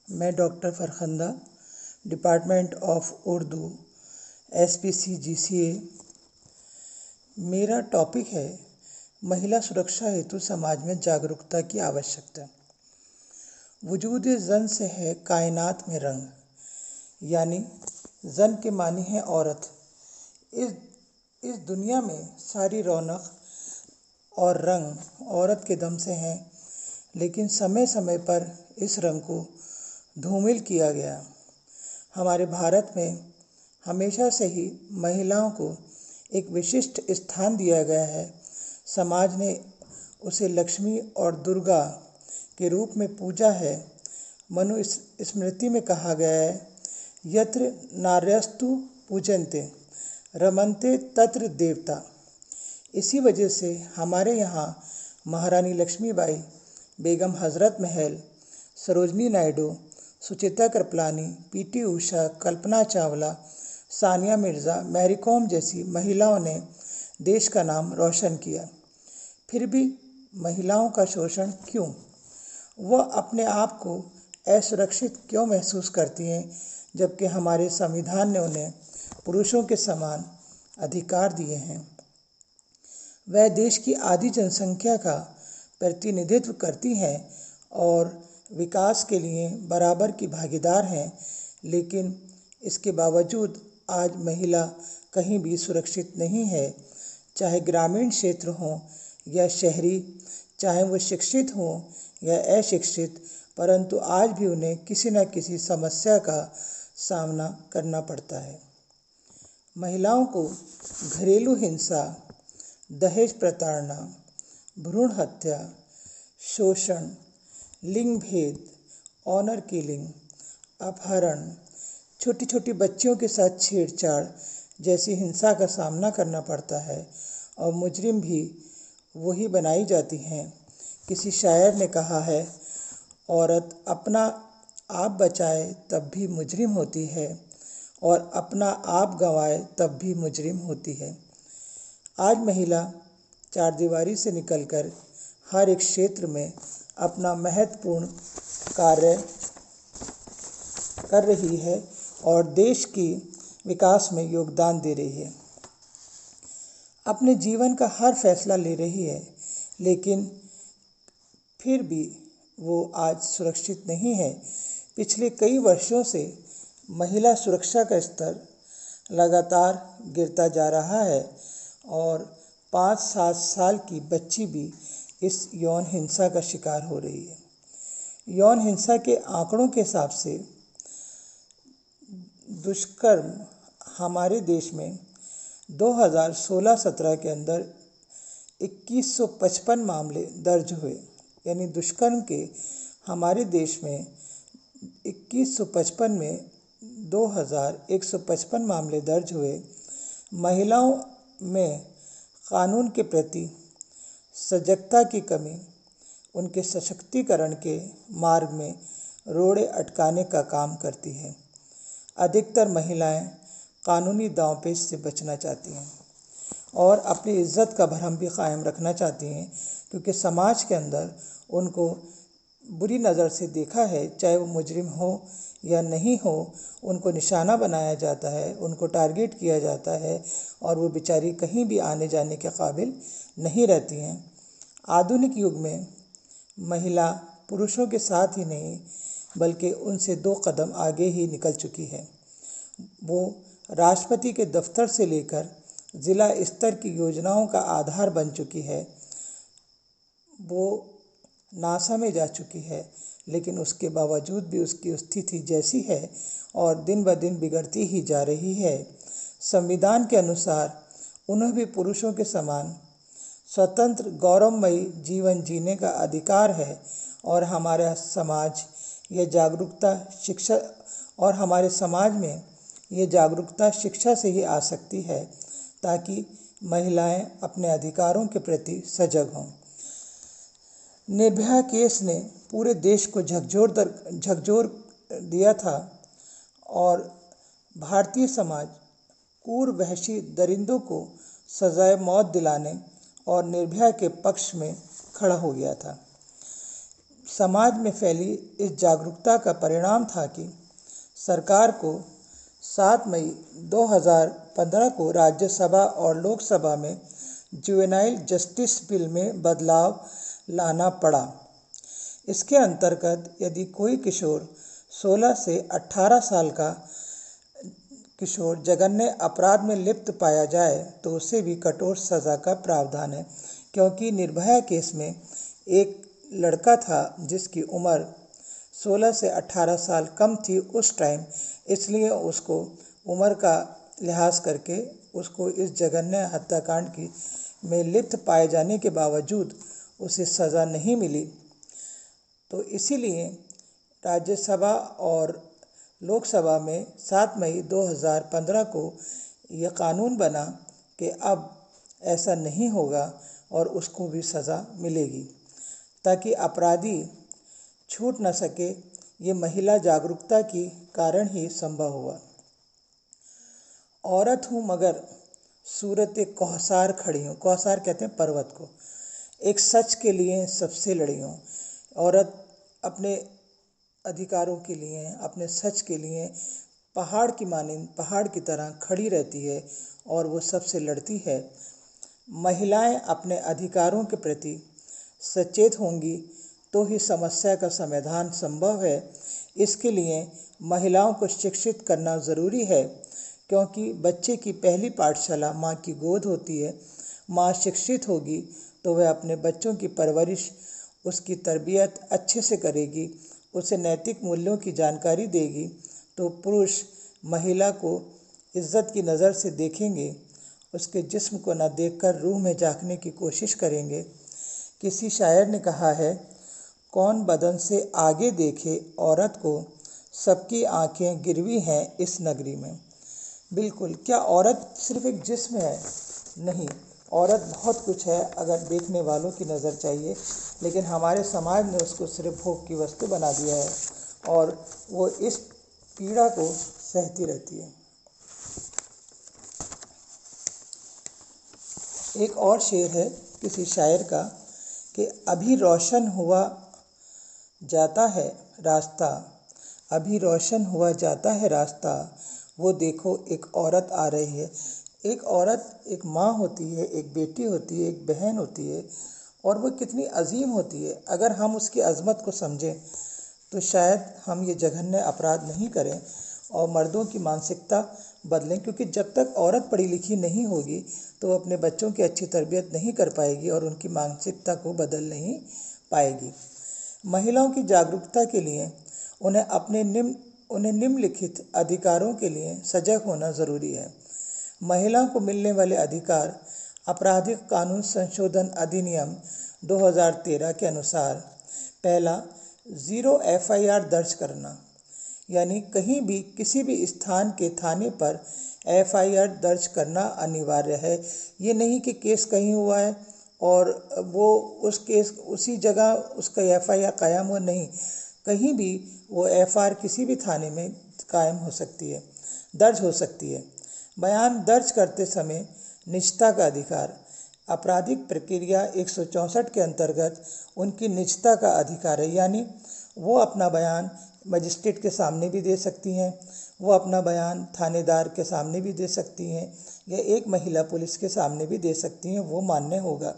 मैं doctor Farkhanda, department of Urdu, SPC GCA। मेरा topic है महिला सुरक्षा हेतु समाज में जागरूकता की आवश्यकता। वजूद ज़न से है कायनात में रंग, यानी ज़न के मानी है औरत। इस दुनिया में सारी रौनक और रंग औरत के दम से हैं, लेकिन समय समय पर इस रंग को धूमिल किया गया। हमारे भारत में हमेशा से ही महिलाओं को एक विशिष्ट स्थान दिया गया है। समाज ने उसे लक्ष्मी और दुर्गा के रूप में पूजा है। मनु स्मृति में कहा गया है, यत्र नार्यस्तु पूजन्ते रमन्ते तत्र देवता। इसी वजह से हमारे यहाँ महारानी लक्ष्मीबाई, बेगम हज़रत महल, Sarojini Naidu, Suchitra Kripalani, PT Usha, Kalpana Chawla, Sania Mirza, Mary com जैसी महिलाओं ने देश का नाम रोशन किया। फिर भी महिलाओं का शोषण क्यों? वह अपने आप को असुरक्षित क्यों महसूस करती हैं, जबकि हमारे संविधान ने उन्हें पुरुषों के समान अधिकार दिए हैं। वह देश की आधी जनसंख्या का प्रतिनिधित्व करती हैं और विकास के लिए बराबर की भागीदार हैं, लेकिन इसके बावजूद आज महिला कहीं भी सुरक्षित नहीं है। चाहे ग्रामीण क्षेत्र हों या शहरी, चाहे वो शिक्षित हों या अशिक्षित, परंतु आज भी उन्हें किसी न किसी समस्या का सामना करना पड़ता है। महिलाओं को घरेलू हिंसा, दहेज प्रताड़ना, भ्रूण हत्या, शोषण, लिंग भेद, ऑनर किलिंग, अपहरण, छोटी छोटी बच्चियों के साथ छेड़छाड़ जैसी हिंसा का सामना करना पड़ता है और मुजरिम भी वही बनाई जाती हैं। किसी शायर ने कहा है, औरत अपना आप बचाए तब भी मुजरिम होती है और अपना आप गंवाए तब भी मुजरिम होती है। आज महिला चारदीवारी से निकलकर हर एक क्षेत्र में अपना महत्वपूर्ण कार्य कर रही है और देश की विकास में योगदान दे रही है। अपने जीवन का हर फैसला ले रही है, लेकिन फिर भी वो आज सुरक्षित नहीं है। पिछले कई वर्षों से महिला सुरक्षा का स्तर लगातार गिरता जा रहा है और 5-7 साल की बच्ची भी इस यौन हिंसा का शिकार हो रही है। यौन हिंसा के आंकड़ों के हिसाब से दुष्कर्म हमारे देश में 2016-17 के अंदर 2155 मामले दर्ज हुए। यानी दुष्कर्म के हमारे देश में 2155 में 2155 मामले दर्ज हुए। महिलाओं में कानून के प्रति सजगता की कमी उनके सशक्तिकरण के मार्ग में रोड़े अटकाने का काम करती है। अधिकतर महिलाएं कानूनी दांवपेच से बचना चाहती हैं और अपनी इज्जत का भरम भी कायम रखना चाहती हैं, क्योंकि समाज के अंदर उनको बुरी नज़र से देखा है। चाहे वो मुजरिम हो या नहीं हो, उनको निशाना बनाया जाता है, उनको टारगेट किया जाता है और वो बेचारी कहीं भी आने जाने के काबिल नहीं रहती हैं। आधुनिक युग में महिला पुरुषों के साथ ही नहीं, बल्कि उनसे 2 कदम आगे ही निकल चुकी है। वो राष्ट्रपति के दफ्तर से लेकर ज़िला स्तर की योजनाओं का आधार बन चुकी है। वो नासा में जा चुकी है, लेकिन उसके बावजूद भी उसकी स्थिति जैसी है और दिन ब दिन बिगड़ती ही जा रही है। संविधान के अनुसार उन्हें भी पुरुषों के समान स्वतंत्र गौरवमयी जीवन जीने का अधिकार है और हमारा समाज ये जागरूकता शिक्षा और हमारे समाज में ये जागरूकता शिक्षा से ही आ सकती है, ताकि महिलाएं अपने अधिकारों के प्रति सजग हों। निर्भया केस ने पूरे देश को झकझोर दिया था और भारतीय समाज क्रूर वहशी दरिंदों को सजाए मौत दिलाने और निर्भया के पक्ष में खड़ा हो गया था। समाज में फैली इस जागरूकता का परिणाम था कि सरकार को 7 मई 2015 को राज्यसभा और लोकसभा में जुवेनाइल जस्टिस बिल में बदलाव लाना पड़ा। इसके अंतर्गत यदि कोई किशोर 16 से 18 साल का किशोर जघन्य अपराध में लिप्त पाया जाए तो उसे भी कठोर सजा का प्रावधान है। क्योंकि निर्भया केस में एक लड़का था जिसकी उम्र 16 से 18 साल कम थी उस टाइम, इसलिए उसको उम्र का लिहाज करके उसको इस जघन्य हत्याकांड की में लिप्त पाए जाने के बावजूद उसे सज़ा नहीं मिली। तो इसीलिए राज्यसभा और लोकसभा में 7 मई 2015 को यह कानून बना कि अब ऐसा नहीं होगा और उसको भी सज़ा मिलेगी, ताकि अपराधी छूट न सके। ये महिला जागरूकता के कारण ही संभव हुआ। औरत हूँ मगर सूरत कौसार खड़ी हूँ। कौसार कहते हैं पर्वत को। एक सच के लिए सबसे लड़ी हूँ। औरत अपने अधिकारों के लिए, अपने सच के लिए पहाड़ की मानिंद, पहाड़ की तरह खड़ी रहती है और वो सबसे लड़ती है। महिलाएं अपने अधिकारों के प्रति सचेत होंगी तो ही समस्या का समाधान संभव है। इसके लिए महिलाओं को शिक्षित करना ज़रूरी है, क्योंकि बच्चे की पहली पाठशाला माँ की गोद होती है। माँ शिक्षित होगी तो वह अपने बच्चों की परवरिश, उसकी तरबियत अच्छे से करेगी, उसे नैतिक मूल्यों की जानकारी देगी। तो पुरुष महिला को इज्जत की नज़र से देखेंगे, उसके जिस्म को न देखकर रूह में झांकने की कोशिश करेंगे। किसी शायर ने कहा है, कौन बदन से आगे देखे औरत को, सबकी आंखें गिरवी हैं इस नगरी में। बिल्कुल, क्या औरत सिर्फ एक जिस्म है? नहीं, औरत बहुत कुछ है अगर देखने वालों की नज़र चाहिए, लेकिन हमारे समाज ने उसको सिर्फ भोग की वस्तु बना दिया है और वो इस पीड़ा को सहती रहती है। एक और शेर है किसी शायर का कि अभी रोशन हुआ जाता है रास्ता, अभी रोशन हुआ जाता है रास्ता, वो देखो एक औरत आ रही है। एक औरत एक माँ होती है, एक बेटी होती है, एक बहन होती है, और वो कितनी अजीम होती है। अगर हम उसकी अजमत को समझें तो शायद हम ये जघन्य अपराध नहीं करें और मर्दों की मानसिकता बदलें, क्योंकि जब तक औरत पढ़ी लिखी नहीं होगी तो वो अपने बच्चों की अच्छी तरबियत नहीं कर पाएगी और उनकी मानसिकता को बदल नहीं पाएगी। महिलाओं की जागरूकता के लिए उन्हें निम्नलिखित अधिकारों के लिए सजग होना ज़रूरी है। महिलाओं को मिलने वाले अधिकार आपराधिक कानून संशोधन अधिनियम 2013 के अनुसार, पहला, 0 FIR दर्ज करना, यानी कहीं भी किसी भी स्थान के थाने पर FIR दर्ज करना अनिवार्य है। ये नहीं कि केस कहीं हुआ है और वो उस केस उसी जगह उसका FIR कायम हुआ, नहीं, कहीं भी वो FIR किसी भी थाने में कायम हो सकती है, दर्ज हो सकती है। बयान दर्ज करते समय निजता का अधिकार, आपराधिक प्रक्रिया 164 के अंतर्गत उनकी निजता का अधिकार है, यानी वो अपना बयान मजिस्ट्रेट के सामने भी दे सकती हैं, वो अपना बयान थानेदार के सामने भी दे सकती हैं, या एक महिला पुलिस के सामने भी दे सकती हैं, वो मान्य होगा।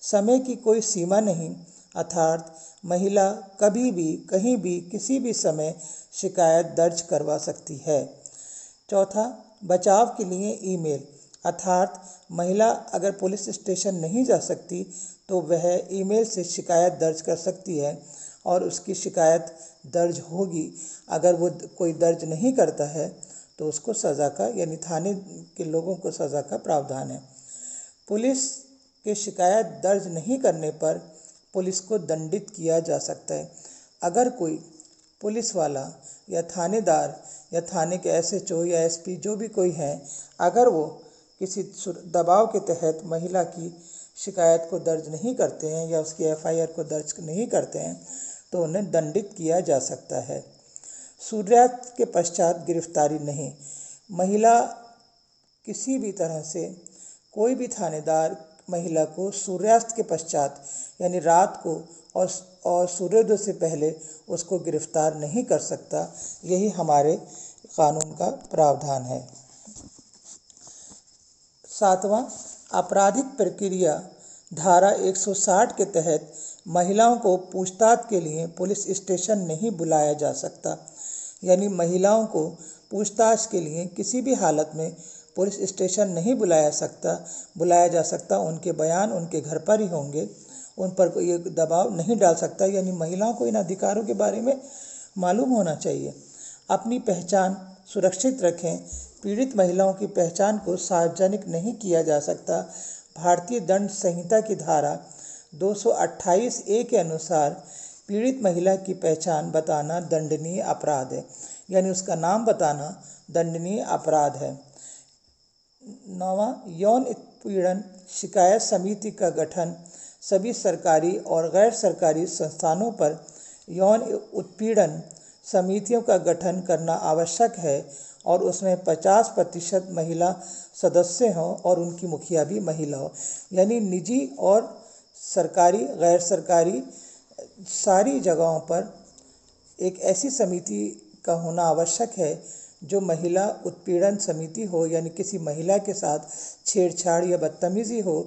समय की कोई सीमा नहीं, अर्थात महिला कभी भी कहीं भी किसी भी समय शिकायत दर्ज करवा सकती है। चौथा, बचाव के लिए ईमेल, अर्थात महिला अगर पुलिस स्टेशन नहीं जा सकती तो वह ईमेल से शिकायत दर्ज कर सकती है और उसकी शिकायत दर्ज होगी। अगर वो कोई दर्ज नहीं करता है तो उसको सज़ा का, यानी थाने के लोगों को सज़ा का प्रावधान है। पुलिस के शिकायत दर्ज नहीं करने पर पुलिस को दंडित किया जा सकता है। अगर कोई पुलिस वाला या थानेदार या थाने के SHO या SP जो भी कोई है, अगर वो किसी दबाव के तहत महिला की शिकायत को दर्ज नहीं करते हैं या उसकी FIR को दर्ज नहीं करते हैं तो उन्हें दंडित किया जा सकता है। सूर्यास्त के पश्चात गिरफ्तारी नहीं, महिला किसी भी तरह से कोई भी थानेदार महिला को सूर्यास्त के पश्चात यानी रात को और सूर्योदय से पहले उसको गिरफ्तार नहीं कर सकता। यही हमारे कानून का प्रावधान है। 7वां, आपराधिक प्रक्रिया धारा 160 के तहत महिलाओं को पूछताछ के लिए पुलिस स्टेशन नहीं बुलाया जा सकता। यानी महिलाओं को पूछताछ के लिए किसी भी हालत में पुलिस स्टेशन नहीं बुलाया जा सकता। उनके बयान उनके घर पर ही होंगे, उन पर कोई दबाव नहीं डाल सकता। यानी महिलाओं को इन अधिकारों के बारे में मालूम होना चाहिए। अपनी पहचान सुरक्षित रखें। पीड़ित महिलाओं की पहचान को सार्वजनिक नहीं किया जा सकता। भारतीय दंड संहिता की धारा 228A के अनुसार पीड़ित महिला की पहचान बताना दंडनीय अपराध है। यानी उसका नाम बताना दंडनीय अपराध है। 9वां, यौन उत्पीड़न शिकायत समिति का गठन। सभी सरकारी और गैर सरकारी संस्थानों पर यौन उत्पीड़न समितियों का गठन करना आवश्यक है और उसमें 50% महिला सदस्य हों और उनकी मुखिया भी महिला हो। यानी निजी और सरकारी गैर सरकारी सारी जगहों पर एक ऐसी समिति का होना आवश्यक है जो महिला उत्पीड़न समिति हो। यानी किसी महिला के साथ छेड़छाड़ या बदतमीजी हो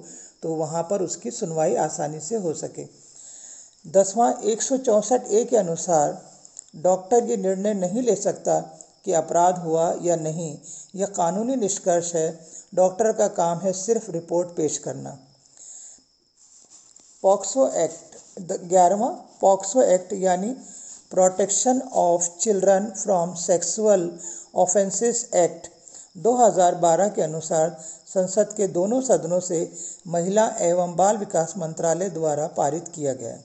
तो वहाँ पर उसकी सुनवाई आसानी से हो सके। 10वां, 164A के अनुसार डॉक्टर ये निर्णय नहीं ले सकता कि अपराध हुआ या नहीं। यह कानूनी निष्कर्ष है। डॉक्टर का काम है सिर्फ रिपोर्ट पेश करना। पॉक्सो एक्ट 11वां, पॉक्सो एक्ट यानी protection of children from sexual offences act 2012 के अनुसार संसद के दोनों सदनों से महिला एवं बाल विकास मंत्रालय द्वारा पारित किया गया है।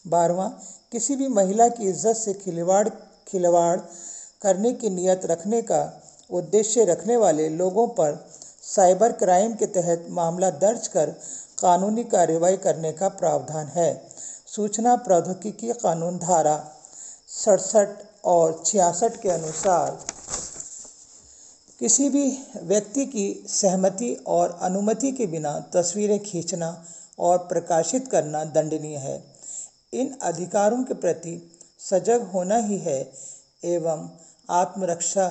12वां, किसी भी महिला की इज्जत से खिलवाड़ करने की नियत रखने का उद्देश्य रखने वाले लोगों पर साइबर क्राइम के तहत मामला दर्ज कर कानूनी कार्रवाई करने का प्रावधान है। सूचना प्रौद्योगिकी कानून धारा 67 और 66 के अनुसार किसी भी व्यक्ति की सहमति और अनुमति के बिना तस्वीरें खींचना और प्रकाशित करना दंडनीय है। इन अधिकारों के प्रति सजग होना ही है एवं आत्मरक्षा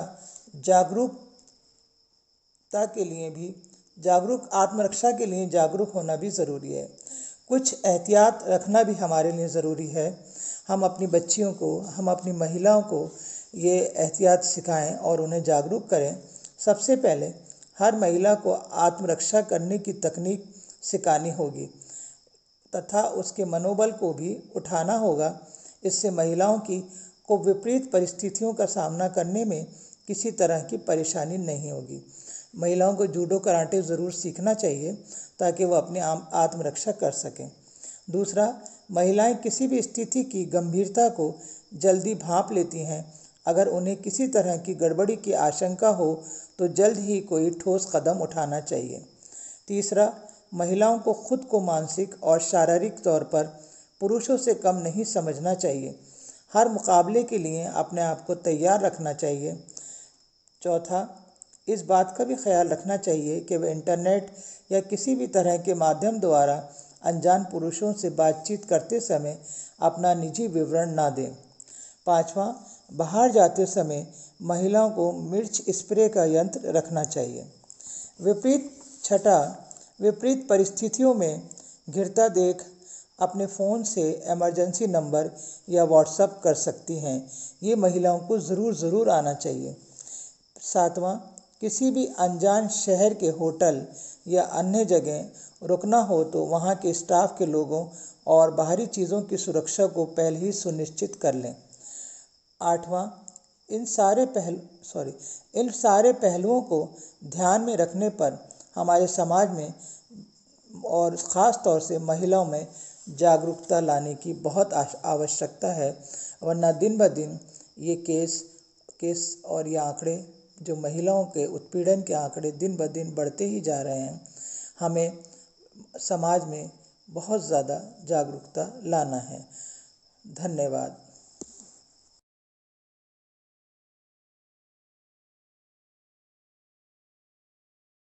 के लिए जागरूक होना भी ज़रूरी है। कुछ एहतियात रखना भी हमारे लिए ज़रूरी है। हम अपनी बच्चियों को, हम अपनी महिलाओं को ये एहतियात सिखाएं और उन्हें जागरूक करें। सबसे पहले हर महिला को आत्मरक्षा करने की तकनीक सिखानी होगी तथा उसके मनोबल को भी उठाना होगा। इससे महिलाओं को विपरीत परिस्थितियों का सामना करने में किसी तरह की परेशानी नहीं होगी। महिलाओं को जूडो कराटे ज़रूर सीखना चाहिए ताकि वो अपनी आत्मरक्षा कर सकें। दूसरा, महिलाएं किसी भी स्थिति की गंभीरता को जल्दी भांप लेती हैं। अगर उन्हें किसी तरह की गड़बड़ी की आशंका हो तो जल्द ही कोई ठोस कदम उठाना चाहिए। तीसरा, महिलाओं को खुद को मानसिक और शारीरिक तौर पर पुरुषों से कम नहीं समझना चाहिए। हर मुकाबले के लिए अपने आप को तैयार रखना चाहिए। चौथा, इस बात का भी ख्याल रखना चाहिए कि वह इंटरनेट या किसी भी तरह के माध्यम द्वारा अनजान पुरुषों से बातचीत करते समय अपना निजी विवरण ना दें। पाँचवां, बाहर जाते समय महिलाओं को मिर्च स्प्रे का यंत्र रखना चाहिए। विपरीत परिस्थितियों में घिरता देख अपने फ़ोन से इमरजेंसी नंबर या व्हाट्सएप कर सकती हैं। ये महिलाओं को ज़रूर आना चाहिए। सातवां, किसी भी अनजान शहर के होटल या अन्य जगह रुकना हो तो वहाँ के स्टाफ के लोगों और बाहरी चीज़ों की सुरक्षा को पहले ही सुनिश्चित कर लें। आठवां, इन सारे पहलुओं को ध्यान में रखने पर हमारे समाज में और ख़ास तौर से महिलाओं में जागरूकता लाने की बहुत आवश्यकता है, वरना दिन ब दिन ये केस और ये आंकड़े, जो महिलाओं के उत्पीड़न के आंकड़े दिन ब दिन बढ़ते ही जा रहे हैं। हमें समाज में बहुत ज़्यादा जागरूकता लाना है। धन्यवाद।